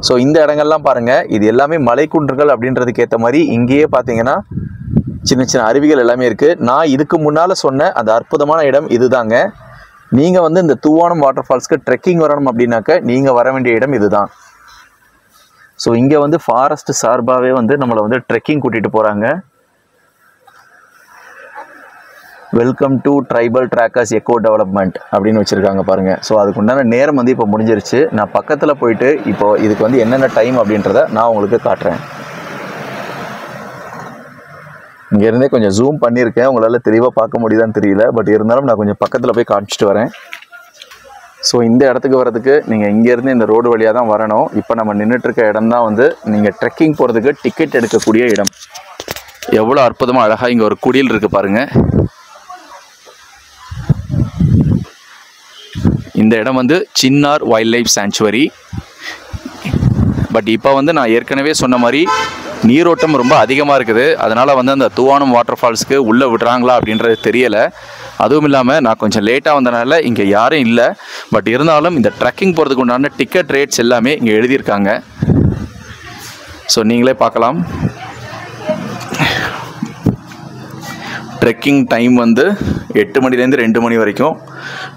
ஸோ இந்த இடங்கள்லாம் பாருங்கள், இது எல்லாமே மலைக்குன்றுகள் அப்படின்றதுக்கு ஏற்ற மாதிரி இங்கேயே பார்த்தீங்கன்னா சின்ன சின்ன அருவிகள் எல்லாமே இருக்குது. நான் இதுக்கு முன்னால் சொன்ன அந்த அற்புதமான இடம் இதுதாங்க. நீங்கள் வந்து இந்த தூவானம் வாட்டர் ஃபால்ஸ்க்கு ட்ரெக்கிங் வரணும் அப்படின்னாக்க நீங்கள் வர வேண்டிய இடம் இதுதான். ஸோ இங்கே வந்து ஃபாரஸ்ட் சார்பாகவே வந்து நம்மளை வந்து ட்ரெக்கிங் கூட்டிகிட்டு போகிறாங்க. Welcome to tribal trackers echo development அப்படின்னு வச்சுருக்காங்க பாருங்கள். ஸோ அதுக்கு உண்டான நேரம் வந்து இப்போ முடிஞ்சிருச்சு. நான் பக்கத்தில் போயிட்டு இப்போது இதுக்கு வந்து என்னென்ன டைம் அப்படின்றத நான் உங்களுக்கு காட்டுறேன். இங்கேருந்தே கொஞ்சம் ஜூம் பண்ணியிருக்கேன், உங்களால் தெளிவாக பார்க்க முடியுதான்னு தெரியல. பட் இருந்தாலும் நான் கொஞ்சம் பக்கத்தில் போய் காமிச்சிட்டு வரேன். ஸோ இந்த இடத்துக்கு வர்றதுக்கு நீங்கள் இங்கேருந்து இந்த ரோடு வழியாக தான் வரணும். இப்போ நம்ம நின்றுட்டுருக்க இடம் தான் வந்து நீங்கள் ட்ரெக்கிங் போகிறதுக்கு டிக்கெட் எடுக்கக்கூடிய இடம். எவ்வளோ அற்புதமாக அழகாக இங்கே ஒரு குடில் இருக்குது பாருங்கள். இந்த இடம் வந்து Chinnar wild life sanctuary. But இப்போ வந்து நான் ஏற்கனவே சொன்ன மாதிரி நீரோட்டம் ரொம்ப அதிகமாக இருக்குது. அதனால் வந்து அந்த தூவானம் வாட்டர் ஃபால்ஸ்க்கு உள்ளே விடுறாங்களா அப்படின்றது தெரியலை. அதுவும் இல்லாமல் நான் கொஞ்சம் லேட்டாக வந்தனால இங்கே யாரும் இல்லை. பட் இருந்தாலும் இந்த ட்ரெக்கிங் போகிறதுக்கு உண்டான டிக்கெட் ரேட்ஸ் எல்லாமே இங்கே எழுதியிருக்காங்க. ஸோ நீங்களே பார்க்கலாம். ட்ரெக்கிங் டைம் வந்து 8 மணிலேருந்து 2 மணி வரைக்கும்.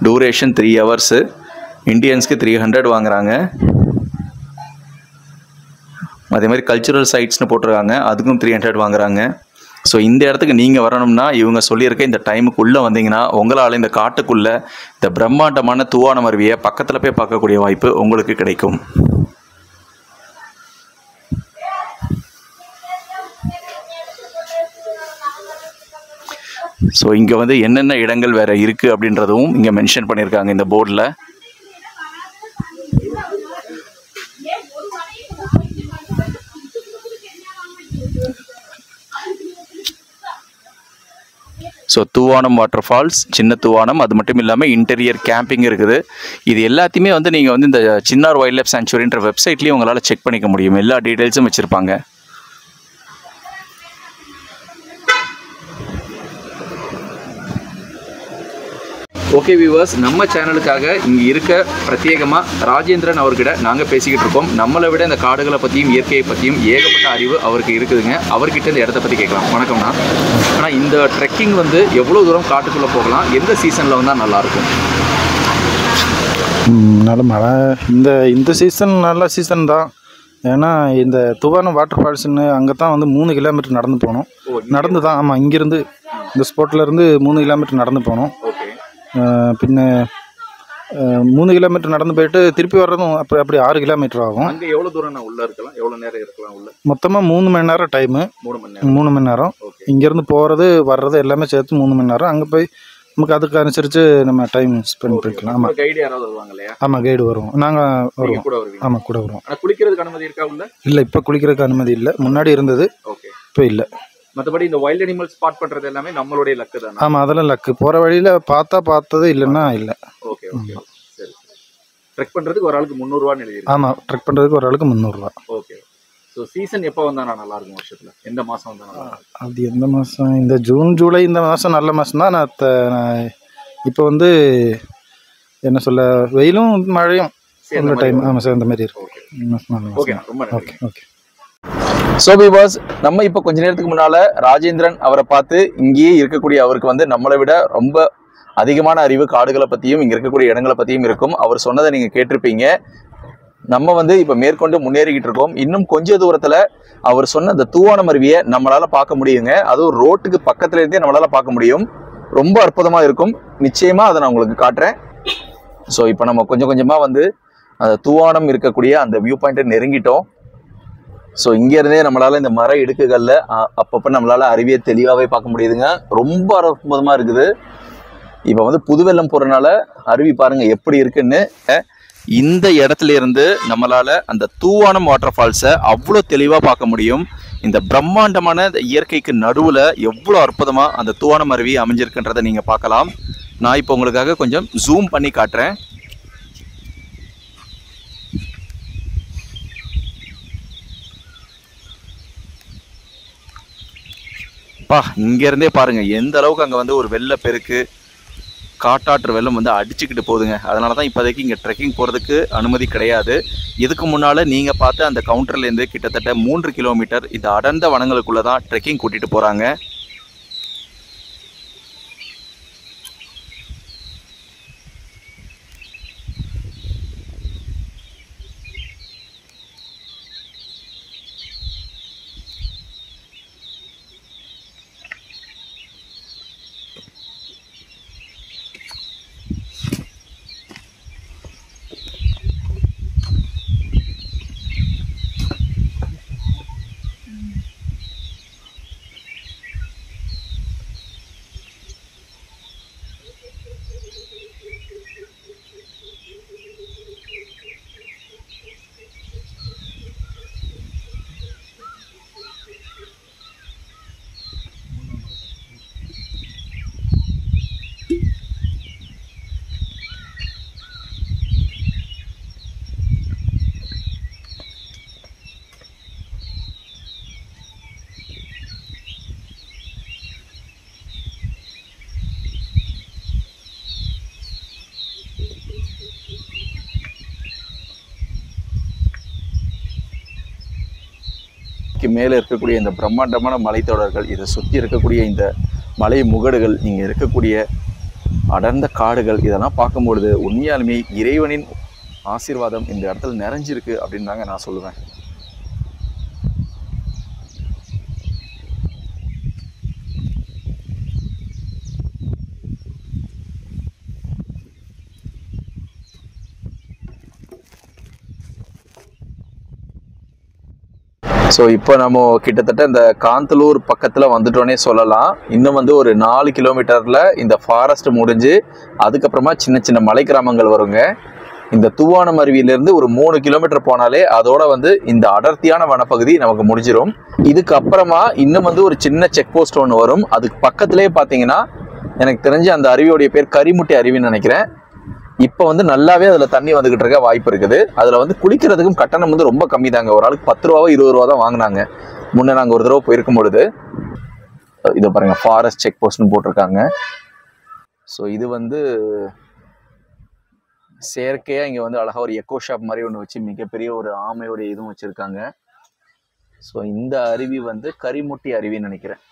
Duration 3 hours. இண்டியன்ஸ்க்கு 300 வாங்குகிறாங்க. அதே மாதிரி கல்ச்சுரல் சைட்ஸ்னு போட்டிருக்காங்க, அதுக்கும் 300 வாங்குகிறாங்க. ஸோ இந்த இடத்துக்கு நீங்கள் வரணும்னா இவங்க சொல்லியிருக்க இந்த டைமுக்குள்ளே வந்தீங்கன்னா உங்களால் இந்த காட்டுக்குள்ளே இந்த பிரம்மாண்டமான தூவானம் அருவியை பக்கத்தில் போய் பார்க்கக்கூடிய வாய்ப்பு உங்களுக்கு கிடைக்கும். ஸோ இங்கே வந்து என்னென்ன இடங்கள் வேறு இருக்குது அப்படின்றதும் இங்கே மென்ஷன் பண்ணியிருக்காங்க இந்த போர்டில். ஸோ தூவானம் வாட்டர் ஃபால்ஸ், சின்ன தூவானம், அது மட்டும் இல்லாமல் இன்டீரியர் கேம்பிங் இருக்குது. இது எல்லாத்தையுமே வந்து நீங்கள் வந்து இந்த சின்னார் வைல்ட் லைஃப் சாங்சுவரின்ற வெப்சைட்லேயும் உங்களால் செக் பண்ணிக்க முடியும். எல்லா டீட்டெயில்ஸும் வச்சுருப்பாங்க. ஓகே வியூவர்ஸ், நம்ம சேனலுக்காக இங்கே இருக்க பிரத்யேகமாக ராஜேந்திரன் அவர்கிட்ட நாங்கள் பேசிக்கிட்டு இருக்கோம். நம்மளை விட இந்த காடுகளை பற்றியும் இயற்கையை பற்றியும் ஏகப்பட்ட அறிவு அவருக்கு இருக்குதுங்க. அவர்கிட்ட இந்த இடத்த பற்றி கேட்கலாம். வணக்கம்ண்ணா. ஆனால் இந்த ட்ரெக்கிங் வந்து எவ்வளோ தூரம் காட்டுக்குள்ளே போகலாம், எந்த சீசனில் வந்தால் நல்லாயிருக்கும்? நல்ல மழை. இந்த சீசன் நல்ல சீசன் தான். ஏன்னா இந்த தூவானம் வாட்டர் ஃபால்ஸ்ன்னு அங்கே தான் வந்து 3 கிலோமீட்டர் நடந்து போகணும். நடந்து தான், ஆமாம், இங்கேருந்து இந்த ஸ்பாட்லேருந்து 3 கிலோமீட்டர் நடந்து போகணும். பின்ன 3 கிலோமீட்டர் நடந்து போயிட்டு திருப்பி வர்றதும் அப்படி 6 கிலோமீட்டர் ஆகும். அங்கே எவ்வளோ தூரம் நான் உள்ளே இருக்கலாம், எவ்வளோ நேரம் இருக்கலாம் உள்ள? மொத்தமாக 3 மணி நேரம் டைமு. 3 மணி நேரம். இங்கேருந்து போகிறது வர்றது எல்லாமே சேர்த்து 3 மணி நேரம். அங்கே போய் நமக்கு அதுக்கு அனுசரித்து நம்ம டைம் ஸ்பெண்ட் பண்ணிக்கலாம். ஆமாம், கைடு யாராவது வருவாங்க இல்லையா? ஆமாம், கைடு வருவோம். நாங்கள் வருவோம். ஆமாம், கூட வருவோம். குளிக்கிறதுக்கு அனுமதி இருக்கா உள்ள? இல்லை, இப்போ குளிக்கிறதுக்கு அனுமதி இல்லை. முன்னாடி இருந்தது, இப்போ இல்லை. மற்றபடி இந்த வைல்ட் அனிமல் ஸ்பாட் பண்ணுறது எல்லாமே நம்மளுடைய லக்கு தானே? ஆமாம், அதெல்லாம் லக்கு. போகிற வழியில் பார்த்தது, இல்லைன்னா இல்லை. ஓகே ஓகே, சரி. ட்ரெக் பண்ணுறதுக்கு ஒரு ஆளுக்கு 300 ரூபான்னு எழுதிருக்கு. ஆமாம், ட்ரெக் பண்ணுறதுக்கு ஒரு ஆளுக்கு 300 ரூபா. ஓகே. ஸோ சீசன் எப்போ வந்தால் நான் நல்லாயிருக்கும் வருஷத்தில்? எந்த மாதம் வந்தால் நல்லா? அது எந்த மாதம்? இந்த ஜூன் ஜூலை இந்த மாதம் நல்ல மாதம் தான். நான் இப்போ வந்து என்ன சொல்ல, வெயிலும் மழையும் சேர்ந்த டைம். ஆமாம், சேர்ந்த மாதிரி இருக்கும். ஓகே, ரொம்ப ஓகே ஓகே. ஸோ வியூவர்ஸ், நம்ம இப்போ கொஞ்ச நேரத்துக்கு முன்னால் ராஜேந்திரன் அவரை பார்த்து இங்கேயே இருக்கக்கூடிய அவருக்கு வந்து நம்மளை விட ரொம்ப அதிகமான அறிவு காடுகளை பற்றியும் இங்கே இருக்கக்கூடிய இடங்களை பற்றியும் இருக்கும். அவர் சொன்னதை நீங்கள் கேட்டிருப்பீங்க. நம்ம வந்து இப்போ மேற்கொண்டு முன்னேறிக்கிட்டு இருக்கோம். இன்னும் கொஞ்ச தூரத்தில் அவர் சொன்ன அந்த தூவானம் அருவியை நம்மளால் பார்க்க முடியுங்க. அதுவும் ரோட்டுக்கு பக்கத்துல இருந்தே நம்மளால் பார்க்க முடியும். ரொம்ப அற்புதமாக இருக்கும். நிச்சயமாக அதை நான் உங்களுக்கு காட்டுறேன். ஸோ இப்போ நம்ம கொஞ்சம் கொஞ்சமாக வந்து அந்த தூவானம் இருக்கக்கூடிய அந்த வியூ பாயிண்ட்டை நெருங்கிட்டோம். ஸோ இங்கேருந்தே நம்மளால் இந்த மர இடுக்குகளில் அப்பப்போ நம்மளால் அருவியை தெளிவாகவே பார்க்க முடியுதுங்க. ரொம்ப அற்புதமாக இருக்குது. இப்போ வந்து புதுவெல்லம் போகிறனால அருவி பாருங்கள் எப்படி இருக்குன்னு. இந்த இடத்துல இருந்து நம்மளால் அந்த தூவானம் வாட்டர் ஃபால்ஸை அவ்வளோ தெளிவாக பார்க்க முடியும். இந்த பிரம்மாண்டமான இயற்கைக்கு நடுவில் எவ்வளோ அற்புதமாக அந்த தூவானம் அருவி அமைஞ்சிருக்குன்றதை நீங்கள் பார்க்கலாம். நான் இப்போ உங்களுக்காக கொஞ்சம் ஜூம் பண்ணி காட்டுறேன். இங்கேருந்தே பாருங்கள் எந்த அளவுக்கு அங்கே வந்து ஒரு வெள்ளப்பெருக்கு, காட்டாற்று வெள்ளம் வந்து அடிச்சுக்கிட்டு போகுதுங்க. அதனால தான் இப்போதைக்கு இங்கே ட்ரெக்கிங் போகிறதுக்கு அனுமதி கிடையாது. இதுக்கு முன்னால் நீங்கள் பார்த்த அந்த கவுண்டர்லேருந்து கிட்டத்தட்ட 3 கிலோமீட்டர் இந்த அடர்ந்த வனங்களுக்குள்ளே தான் ட்ரெக்கிங் கூட்டிகிட்டு போகிறாங்க. மலைக்கு மேலே இருக்கக்கூடிய இந்த பிரம்மாண்டமான மலைத்தொடர்கள், இதை சுற்றி இருக்கக்கூடிய இந்த மலை முகடுகள், இங்கே இருக்கக்கூடிய அடர்ந்த காடுகள், இதெல்லாம் பார்க்கும்பொழுது உண்மையாலுமே இறைவனின் ஆசீர்வாதம் இந்த இடத்துல நிறைஞ்சிருக்கு அப்படின்னு தாங்க நான் சொல்லுவேன். ஸோ இப்போ நம்ம கிட்டத்தட்ட இந்த காந்தலூர் பக்கத்தில் வந்துட்டோன்னே சொல்லலாம். இன்னும் வந்து ஒரு 4 கிலோமீட்டரில் இந்த ஃபாரஸ்ட் முடிஞ்சு அதுக்கப்புறமா சின்ன சின்ன மலை கிராமங்கள் வருங்க. இந்த தூவானம் அருவியிலேருந்து ஒரு 3 கிலோமீட்டர் போனாலே அதோட வந்து இந்த அடர்த்தியான வனப்பகுதி நமக்கு முடிஞ்சிடும். இதுக்கு அப்புறமா இன்னும் வந்து ஒரு சின்ன செக் போஸ்ட் ஒன்று வரும். அதுக்கு பக்கத்துலேயே பார்த்தீங்கன்னா எனக்கு தெரிஞ்சு அந்த அருவியோடைய பேர் கரிமுட்டி அருவின்னு நினைக்கிறேன். இப்போ வந்து நல்லாவே அதில் தண்ணி வந்துக்கிட்டு இருக்க வாய்ப்பு இருக்குது. அதில் வந்து குளிக்கிறதுக்கும் கட்டணம் வந்து ரொம்ப கம்மி தாங்க. ஒரு ஆளுக்கு 10 ரூபாவோ 20 ரூபா தான் வாங்கினாங்க முன்னே நாங்கள் ஒரு தடவை போயிருக்கும் பொழுது. இதை பாருங்கள், ஃபாரஸ்ட் செக் போஸ்ட்னு போட்டிருக்காங்க. ஸோ இது வந்து செயற்கையாக இங்கே வந்து அழகாக ஒரு எக்கோ ஷாப் மாதிரி ஒன்று வச்சு மிகப்பெரிய ஒரு ஆமையோடைய இதுவும் வச்சுருக்காங்க. ஸோ இந்த அருவி வந்து கரிமுட்டி அருவின்னு நினைக்கிறேன்.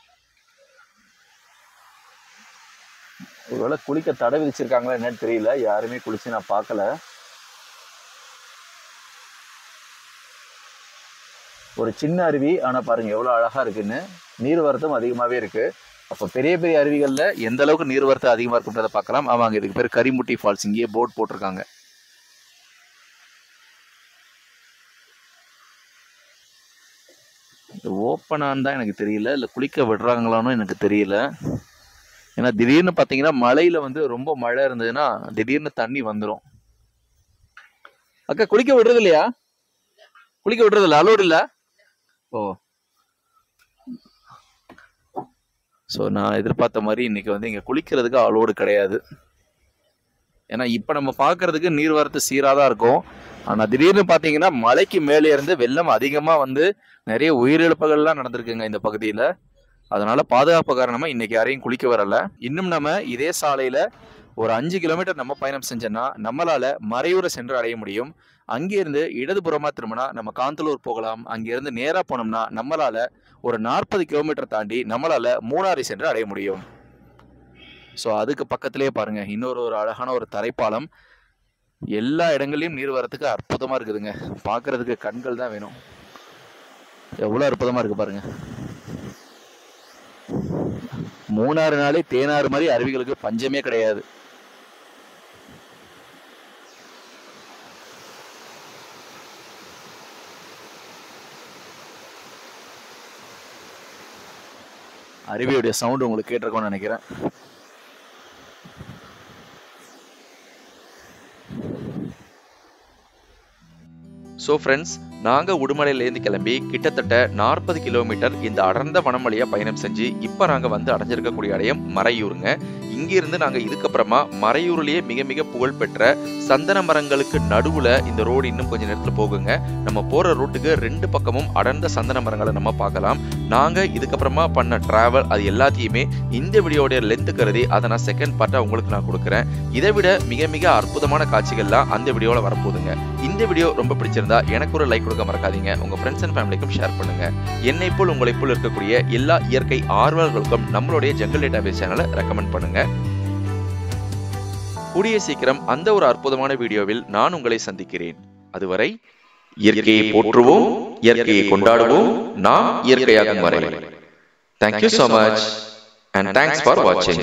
ஒருவேளை குளிக்க தடை விதிச்சிருக்காங்களா என்னன்னு தெரியல, யாருமே குளிச்சு நான் பார்க்கல. ஒரு சின்ன அருவி, ஆனால் பாருங்க எவ்வளோ அழகா இருக்குன்னு. நீர்வரத்தும் அதிகமாகவே இருக்கு. அப்போ பெரிய பெரிய அருவிகளில் எந்த அளவுக்கு நீர்வரத்து அதிகமாக இருக்குன்றதை பார்க்கலாம். ஆமாங்க, இதுக்கு பேர் கரிமுட்டி ஃபால்ஸ். இங்கேயே போட் போட்டிருக்காங்க. இது ஓப்பனான்னு தான் எனக்கு தெரியல, இல்லை குளிக்க விடுறாங்களான்னு எனக்கு தெரியல. ஏன்னா திடீர்னு பார்த்தீங்கன்னா மழையில வந்து ரொம்ப மழை இருந்ததுன்னா திடீர்னு தண்ணி வந்துடும். அக்கா குளிக்க விடுறது இல்லையா? குளிக்க விடுறது இல்லை, அலோடு இல்லை. ஓ, ஸோ நான் எதிர்பார்த்த மாதிரி இன்னைக்கு வந்து இங்கே குளிக்கிறதுக்கு அலோடு கிடையாது. ஏன்னா இப்போ நம்ம பார்க்கறதுக்கு நீர்வரத்து சீராக தான் இருக்கும். ஆனால் திடீர்னு பார்த்தீங்கன்னா மலைக்கு மேலே இருந்து வெள்ளம் அதிகமாக வந்து நிறைய உயிரிழப்புகள்லாம் நடந்திருக்குங்க இந்த பகுதியில். அதனால பாதுகாப்பு காரணமாக இன்னைக்கு யாரையும் குளிக்க வரல. இன்னும் நம்ம இதே சாலையில் ஒரு 5 கிலோமீட்டர் நம்ம பயணம் செஞ்சோன்னா நம்மளால மறையூரை சென்று அடைய முடியும். அங்கேருந்து இடதுபுறமாக திரும்பினா நம்ம காந்தலூர் போகலாம். அங்கேருந்து நேராக போனோம்னா நம்மளால ஒரு 40 கிலோமீட்டர் தாண்டி நம்மளால மூணாறு சென்று அடைய முடியும். ஸோ அதுக்கு பக்கத்திலே பாருங்க இன்னொரு அழகான ஒரு தரைப்பாலம். எல்லா இடங்கள்லையும் நீர் வரத்துக்கு அற்புதமாக இருக்குதுங்க. பார்க்கறதுக்கு கண்கள் தான் வேணும். எவ்வளோ அற்புதமாக இருக்கு பாருங்க. மூணாறு நாளே தேனாறு மாதிரி அருவிகளுக்கு பஞ்சமே கிடையாது. அருவியுடைய சவுண்ட் உங்களுக்கு கேட்டிருக்கோன்னு நினைக்கிறேன். ஸோ ஃப்ரெண்ட்ஸ், நாங்கள் உடுமலையிலேருந்து கிளம்பி கிட்டத்தட்ட 40 கிலோமீட்டர் இந்த அடர்ந்த வனம் வழியாக பயணம் செஞ்சு இப்போ நாங்கள் வந்து அடைஞ்சிருக்கக்கூடிய இடம் மறையூருங்க. இங்கிருந்து நாங்கள் இதுக்கப்புறமா மறையூர்லேயே மிக மிக புகழ்பெற்ற சந்தன மரங்களுக்கு நடுவில் இந்த ரோடு இன்னும் கொஞ்சம் நேரத்தில் போகுங்க. நம்ம போகிற ரூட்டுக்கு 2 பக்கமும் அடர்ந்த சந்தன மரங்களை நம்ம பார்க்கலாம். நாங்கள் இதுக்கப்புறமா பண்ண ட்ராவல் அது எல்லாத்தையுமே இந்த வீடியோடைய லென்த்து கருதி அதை நான் செகண்ட் பார்ட்டாக உங்களுக்கு நான் கொடுக்குறேன். இதை விட மிக மிக அற்புதமான காட்சிகள்லாம் அந்த வீடியோவில் வரப்போகுதுங்க. இந்த வீடியோ ரொம்ப பிடிச்சிருந்தா எனக்கு ஒரு லைக் கொடுக்க மறக்காதீங்க. உங்கள் ஃப்ரெண்ட்ஸ் அண்ட் ஃபேமிலிக்கும் ஷேர் பண்ணுங்க. என்னை போல் உங்களை போல் இருக்கக்கூடிய எல்லா இயற்கை ஆர்வலர்களுக்கும் நம்மளுடைய ஜங்கல் டேட்டாபேஸ் சேனலை ரெக்கமெண்ட் பண்ணுங்க. கூடிய சீக்கிரம் அந்த ஒரு அற்புதமான வீடியோவில் நான் உங்களை சந்திக்கிறேன். அதுவரை இயற்கையை போற்றுவோம், இயற்கையை கொண்டாடுவோம், நாம் இயற்கையாக வரை. Thank you so much and thanks for watching.